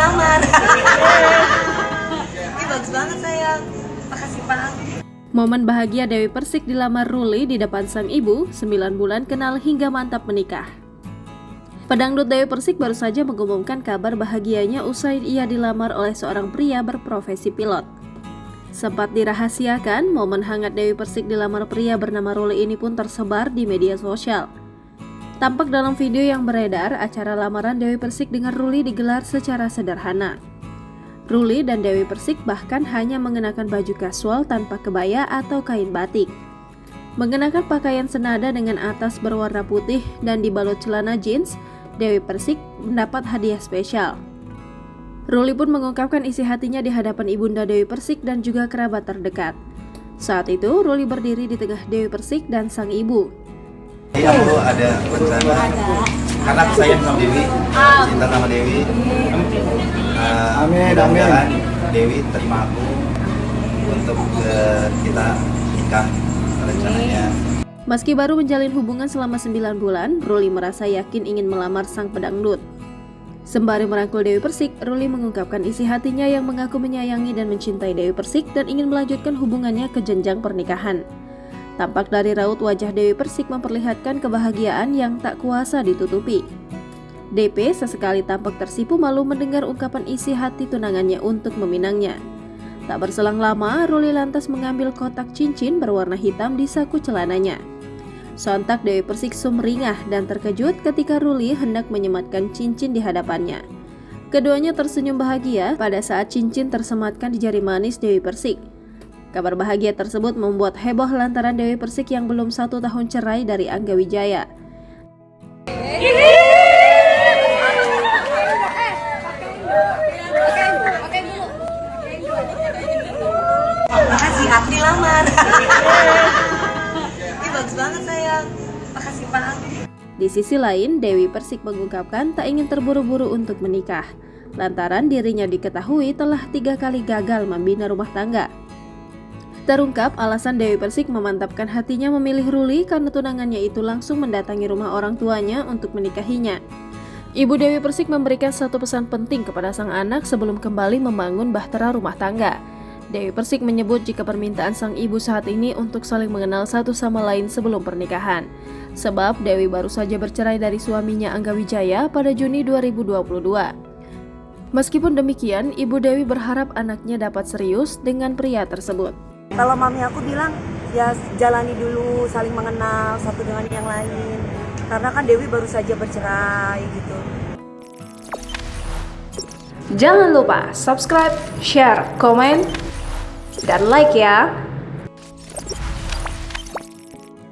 dilamar. Ini bagus banget sayang. Makasih Pak. Momen bahagia Dewi Persik dilamar Ruli di depan sang ibu, 9 bulan kenal hingga mantap menikah. Pedangdut Dewi Persik baru saja mengumumkan kabar bahagianya usai ia dilamar oleh seorang pria berprofesi pilot. Sempat dirahasiakan, momen hangat Dewi Persik dilamar pria bernama Ruli ini pun tersebar di media sosial. Tampak dalam video yang beredar, acara lamaran Dewi Persik dengan Ruli digelar secara sederhana. Ruli dan Dewi Persik bahkan hanya mengenakan baju kasual tanpa kebaya atau kain batik. Mengenakan pakaian senada dengan atas berwarna putih dan dibalut celana jeans, Dewi Persik mendapat hadiah spesial. Ruli pun mengungkapkan isi hatinya di hadapan ibunda Dewi Persik dan juga kerabat terdekat. Saat itu, Ruli berdiri di tengah Dewi Persik dan sang ibu. Aku ada rencana, karena aku sayang sama Dewi, cinta sama Dewi. Mudah-mudahan Dewi terima aku untuk kita nikah rencananya. Meski baru menjalin hubungan selama 9 bulan, Ruli merasa yakin ingin melamar sang pedangdut. Sembari merangkul Dewi Persik, Ruli mengungkapkan isi hatinya yang mengaku menyayangi dan mencintai Dewi Persik dan ingin melanjutkan hubungannya ke jenjang pernikahan. Tampak dari raut wajah Dewi Persik memperlihatkan kebahagiaan yang tak kuasa ditutupi. DP sesekali tampak tersipu malu mendengar ungkapan isi hati tunangannya untuk meminangnya. Tak berselang lama, Ruli lantas mengambil kotak cincin berwarna hitam di saku celananya. Sontak Dewi Persik sumringah dan terkejut ketika Ruli hendak menyematkan cincin di hadapannya. Keduanya tersenyum bahagia pada saat cincin tersematkan di jari manis Dewi Persik. Kabar bahagia tersebut membuat heboh lantaran Dewi Persik yang belum 1 tahun cerai dari Angga Wijaya. Makasih aku dilamar. Ini bagus banget sayang. Makasih Pak. Di sisi lain, Dewi Persik mengungkapkan tak ingin terburu-buru untuk menikah, lantaran dirinya diketahui telah 3 kali gagal membina rumah tangga. Terungkap alasan Dewi Persik memantapkan hatinya memilih Ruli karena tunangannya itu langsung mendatangi rumah orang tuanya untuk menikahinya. Ibu Dewi Persik memberikan satu pesan penting kepada sang anak sebelum kembali membangun bahtera rumah tangga. Dewi Persik menyebut jika permintaan sang ibu saat ini untuk saling mengenal satu sama lain sebelum pernikahan. Sebab Dewi baru saja bercerai dari suaminya Angga Wijaya pada Juni 2022. Meskipun demikian, Ibu Dewi berharap anaknya dapat serius dengan pria tersebut. Kalau mami aku bilang ya jalani dulu saling mengenal satu dengan yang lain. Karena kan Dewi baru saja bercerai gitu. Jangan lupa subscribe, share, komen, dan like ya.